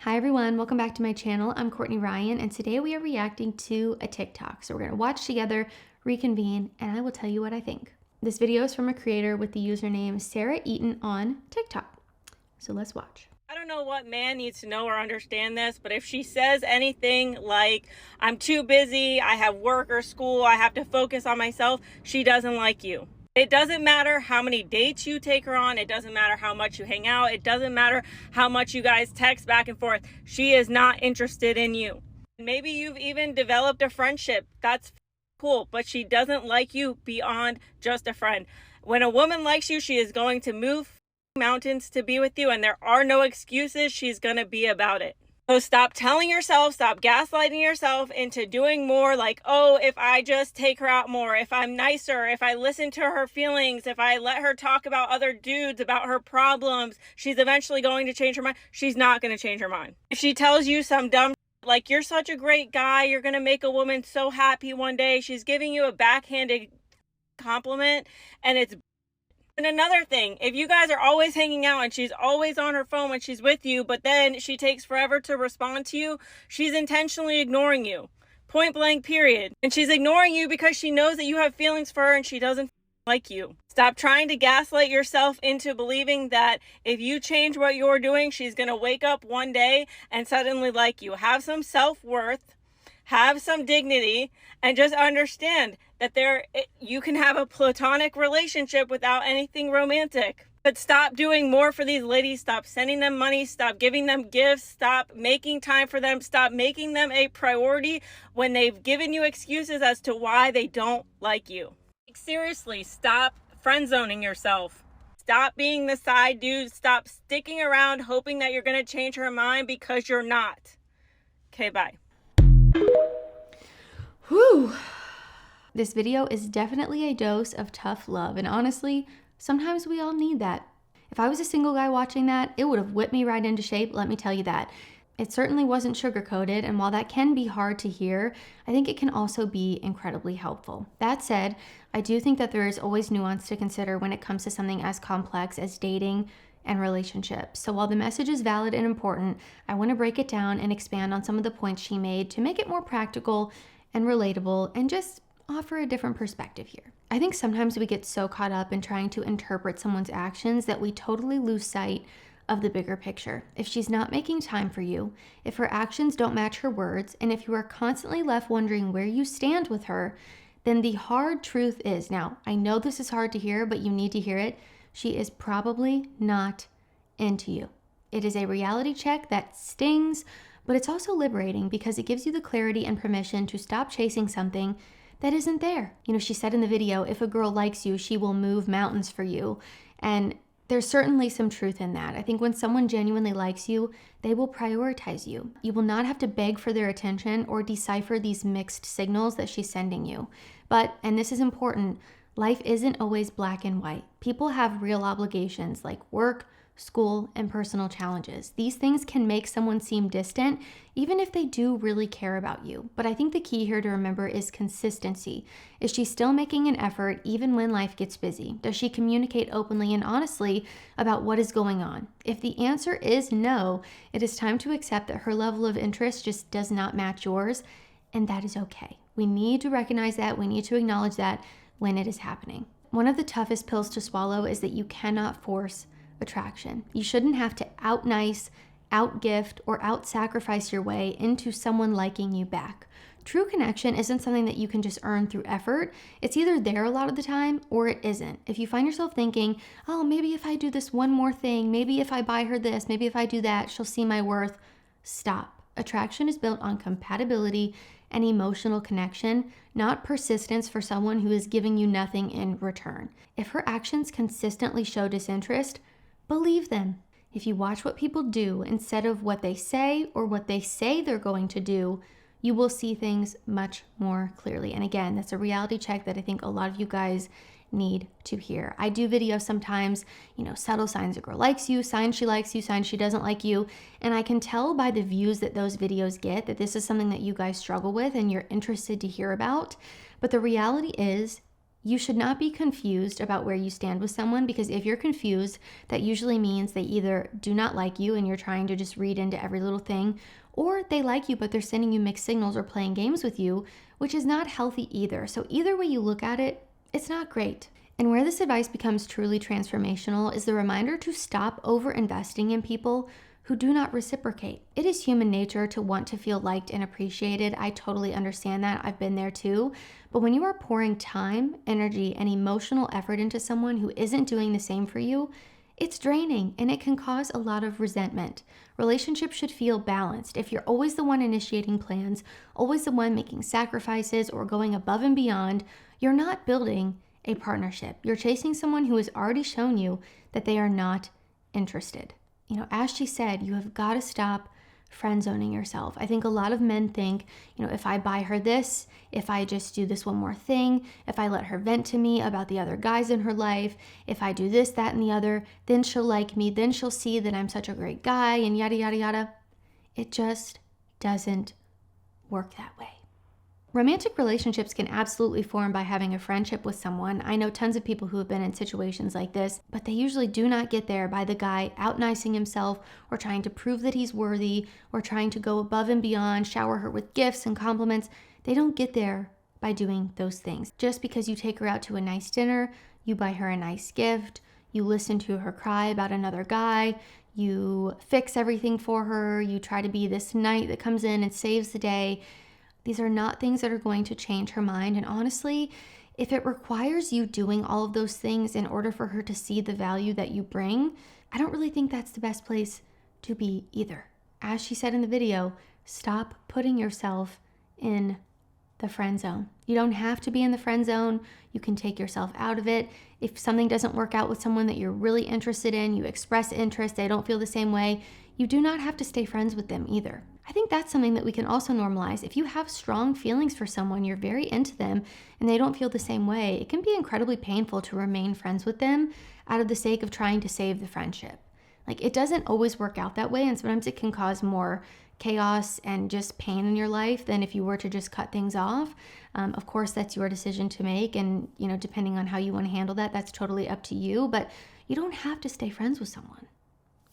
Hi everyone, welcome back to my channel. I'm Courtney Ryan, and today we are reacting to a TikTok. So we're gonna watch together, reconvene, and I will tell you what I think. This video is from a creator with the username Sarah Eaton on TikTok. So let's watch. I don't know what man needs to know or understand this, but if she says anything like, I'm too busy, I have work or school, I have to focus on myself, she doesn't like you. It doesn't matter how many dates you take her on. It doesn't matter how much you hang out. It doesn't matter how much you guys text back and forth. She is not interested in you. Maybe you've even developed a friendship. That's cool, but she doesn't like you beyond just a friend. When a woman likes you, she is going to move mountains to be with you, and there are no excuses. She's going to be about it. So stop telling yourself, stop gaslighting yourself into doing more, like, oh, if I just take her out more, if I'm nicer, if I listen to her feelings, if I let her talk about other dudes, about her problems, she's eventually going to change her mind. She's not going to change her mind. If she tells you some dumb like, you're such a great guy, you're going to make a woman so happy one day, she's giving you a backhanded compliment, and it's. And another thing, if you guys are always hanging out and she's always on her phone when she's with you, but then she takes forever to respond to you, she's intentionally ignoring you. Point blank, period. And she's ignoring you because she knows that you have feelings for her and she doesn't like you. Stop trying to gaslight yourself into believing that if you change what you're doing, she's going to wake up one day and suddenly like you. Have some self-worth. Have some dignity, and just understand that you can have a platonic relationship without anything romantic. But stop doing more for these ladies. Stop sending them money. Stop giving them gifts. Stop making time for them. Stop making them a priority when they've given you excuses as to why they don't like you. Like, seriously, stop friend-zoning yourself. Stop being the side dude. Stop sticking around hoping that you're going to change her mind, because you're not. Okay, bye. Whew. This video is definitely a dose of tough love, and honestly, sometimes we all need that. If I was a single guy watching that, it would have whipped me right into shape, let me tell you that. It certainly wasn't sugar-coated, and while that can be hard to hear, I think it can also be incredibly helpful. That said, I do think that there is always nuance to consider when it comes to something as complex as dating and relationships. So while the message is valid and important, I want to break it down and expand on some of the points she made to make it more practical and relatable and just offer a different perspective here. I think sometimes we get so caught up in trying to interpret someone's actions that we totally lose sight of the bigger picture. If she's not making time for you, if her actions don't match her words, and if you are constantly left wondering where you stand with her, then the hard truth is, now, I know this is hard to hear, but you need to hear it, she is probably not into you. It is a reality check that stings, but it's also liberating because it gives you the clarity and permission to stop chasing something that isn't there. You know, she said in the video, if a girl likes you, she will move mountains for you. And there's certainly some truth in that. I think when someone genuinely likes you, they will prioritize you. You will not have to beg for their attention or decipher these mixed signals that she's sending you. But, and this is important, life isn't always black and white. People have real obligations like work, school, and personal challenges. These things can make someone seem distant, even if they do really care about you. But I think the key here to remember is consistency. Is she still making an effort even when life gets busy? Does she communicate openly and honestly about what is going on? If the answer is no, it is time to accept that her level of interest just does not match yours, and that is okay. We need to recognize that. We need to acknowledge that when it is happening. One of the toughest pills to swallow is that you cannot force attraction. You shouldn't have to out-nice, out-gift, or out-sacrifice your way into someone liking you back. True connection isn't something that you can just earn through effort. It's either there a lot of the time or it isn't. If you find yourself thinking, oh, maybe if I do this one more thing, maybe if I buy her this, maybe if I do that, she'll see my worth, stop. Attraction is built on compatibility and emotional connection, not persistence for someone who is giving you nothing in return. If her actions consistently show disinterest, believe them. If you watch what people do instead of what they say or what they say they're going to do, you will see things much more clearly. And again, that's a reality check that I think a lot of you guys need to hear. I do videos sometimes, subtle signs a girl likes you, signs she likes you, signs she doesn't like you. And I can tell by the views that those videos get that this is something that you guys struggle with and you're interested to hear about. But the reality is, You should not be confused about where you stand with someone, because if you're confused, that usually means they either do not like you and you're trying to just read into every little thing, or they like you but they're sending you mixed signals or playing games with you, which is not healthy either. So either way you look at it, it's not great. And where this advice becomes truly transformational is the reminder to stop over-investing in people who do not reciprocate. It is human nature to want to feel liked and appreciated. I totally understand that. I've been there too. But when you are pouring time, energy, and emotional effort into someone who isn't doing the same for you, it's draining and it can cause a lot of resentment. Relationships should feel balanced. If you're always the one initiating plans, always the one making sacrifices or going above and beyond, you're not building a partnership. You're chasing someone who has already shown you that they are not interested. As she said, you have got to stop friend zoning yourself. I think a lot of men think, if I buy her this, if I just do this one more thing, if I let her vent to me about the other guys in her life, if I do this, that, and the other, then she'll like me, then she'll see that I'm such a great guy, and yada, yada, yada. It just doesn't work that way. Romantic relationships can absolutely form by having a friendship with someone. I know tons of people who have been in situations like this, but they usually do not get there by the guy out-nicing himself or trying to prove that he's worthy or trying to go above and beyond, shower her with gifts and compliments. They don't get there by doing those things. Just because you take her out to a nice dinner, you buy her a nice gift, you listen to her cry about another guy, you fix everything for her, you try to be this knight that comes in and saves the day. These are not things that are going to change her mind. And honestly, if it requires you doing all of those things in order for her to see the value that you bring, I don't really think that's the best place to be either. As she said in the video, stop putting yourself in the friend zone. You don't have to be in the friend zone. You can take yourself out of it. If something doesn't work out with someone that you're really interested in, you express interest, they don't feel the same way, you do not have to stay friends with them either. I think that's something that we can also normalize. If you have strong feelings for someone, you're very into them, and they don't feel the same way, it can be incredibly painful to remain friends with them out of the sake of trying to save the friendship. It doesn't always work out that way, and sometimes it can cause more chaos and just pain in your life than if you were to just cut things off. Of course, that's your decision to make, and depending on how you want to handle that, that's totally up to you, but you don't have to stay friends with someone.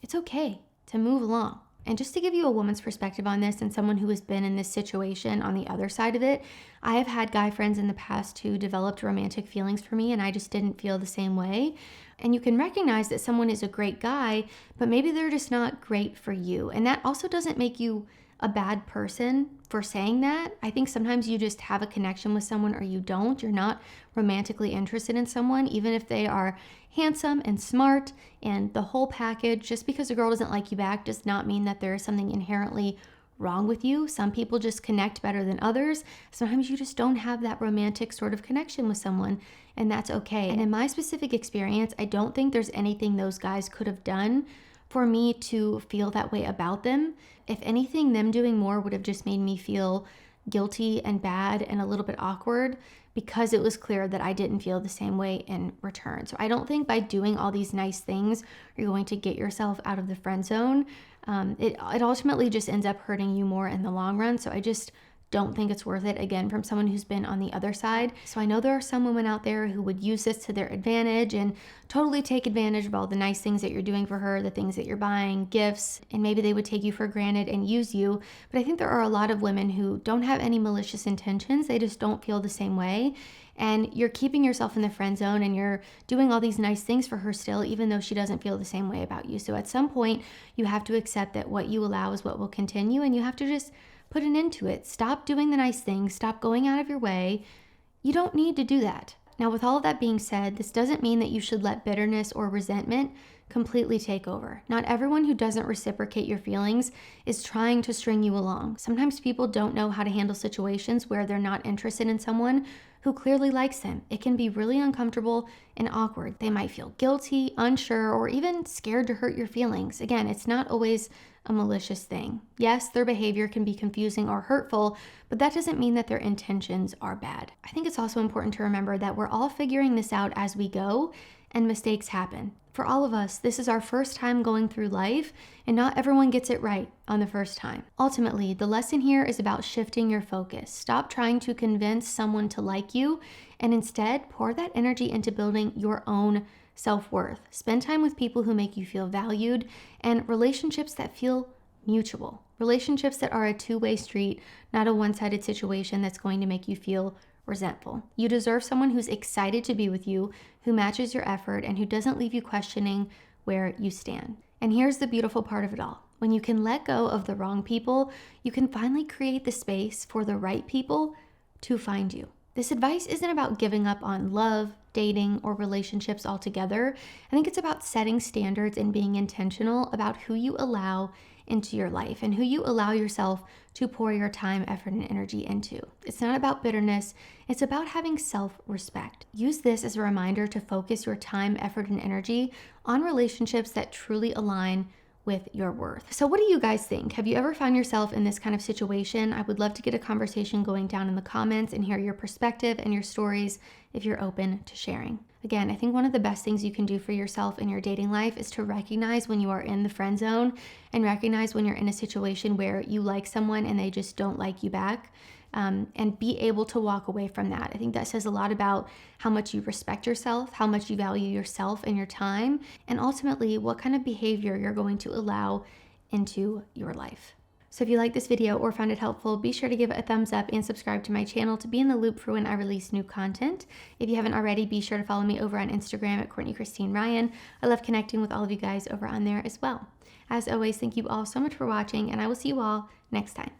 It's okay to move along. And just to give you a woman's perspective on this, and someone who has been in this situation on the other side of it, I have had guy friends in the past who developed romantic feelings for me, and I just didn't feel the same way. And you can recognize that someone is a great guy, but maybe they're just not great for you. And that also doesn't make you a bad person for saying that. I think sometimes you just have a connection with someone or you don't. You're not romantically interested in someone, even if they are handsome and smart and the whole package. Just because a girl doesn't like you back does not mean that there is something inherently wrong with you. Some people just connect better than others. Sometimes you just don't have that romantic sort of connection with someone, and that's okay. And in my specific experience, I don't think there's anything those guys could have done for me to feel that way about them. If anything, them doing more would have just made me feel guilty and bad and a little bit awkward, because it was clear that I didn't feel the same way in return. So I don't think by doing all these nice things, you're going to get yourself out of the friend zone. It ultimately just ends up hurting you more in the long run. So I just don't think it's worth it, again, from someone who's been on the other side. So I know there are some women out there who would use this to their advantage and totally take advantage of all the nice things that you're doing for her, the things that you're buying, gifts, and maybe they would take you for granted and use you. But I think there are a lot of women who don't have any malicious intentions. They just don't feel the same way. And you're keeping yourself in the friend zone and you're doing all these nice things for her still, even though she doesn't feel the same way about you. So at some point, you have to accept that what you allow is what will continue, and you have to just put an end to it. Stop doing the nice things. Stop going out of your way. You don't need to do that. Now, with all of that being said, this doesn't mean that you should let bitterness or resentment completely take over. Not everyone who doesn't reciprocate your feelings is trying to string you along. Sometimes people don't know how to handle situations where they're not interested in someone who clearly likes them. It can be really uncomfortable and awkward. They might feel guilty, unsure, or even scared to hurt your feelings. Again, it's not always a malicious thing. Yes, their behavior can be confusing or hurtful, but that doesn't mean that their intentions are bad. I think it's also important to remember that we're all figuring this out as we go, and mistakes happen. For all of us, this is our first time going through life, and not everyone gets it right on the first time. Ultimately, the lesson here is about shifting your focus. Stop trying to convince someone to like you, and instead pour that energy into building your own self-worth. Spend time with people who make you feel valued, and relationships that feel mutual. Relationships that are a two-way street, not a one-sided situation that's going to make you feel resentful. You deserve someone who's excited to be with you, who matches your effort, and who doesn't leave you questioning where you stand. And here's the beautiful part of it all. When you can let go of the wrong people, you can finally create the space for the right people to find you. This advice isn't about giving up on love, dating, or relationships altogether. I think it's about setting standards and being intentional about who you allow into your life and who you allow yourself to pour your time, effort, and energy into. It's not about bitterness. It's about having self-respect. Use this as a reminder to focus your time, effort, and energy on relationships that truly align with your worth. So what do you guys think? Have you ever found yourself in this kind of situation? I would love to get a conversation going down in the comments and hear your perspective and your stories if you're open to sharing. Again, I think one of the best things you can do for yourself in your dating life is to recognize when you are in the friend zone and recognize when you're in a situation where you like someone and they just don't like you back. And be able to walk away from that. I think that says a lot about how much you respect yourself, how much you value yourself and your time, and ultimately what kind of behavior you're going to allow into your life. So if you like this video or found it helpful, be sure to give it a thumbs up and subscribe to my channel to be in the loop for when I release new content. If you haven't already, be sure to follow me over on Instagram at Courtney Christine Ryan. I love connecting with all of you guys over on there as well. As always, thank you all so much for watching, and I will see you all next time.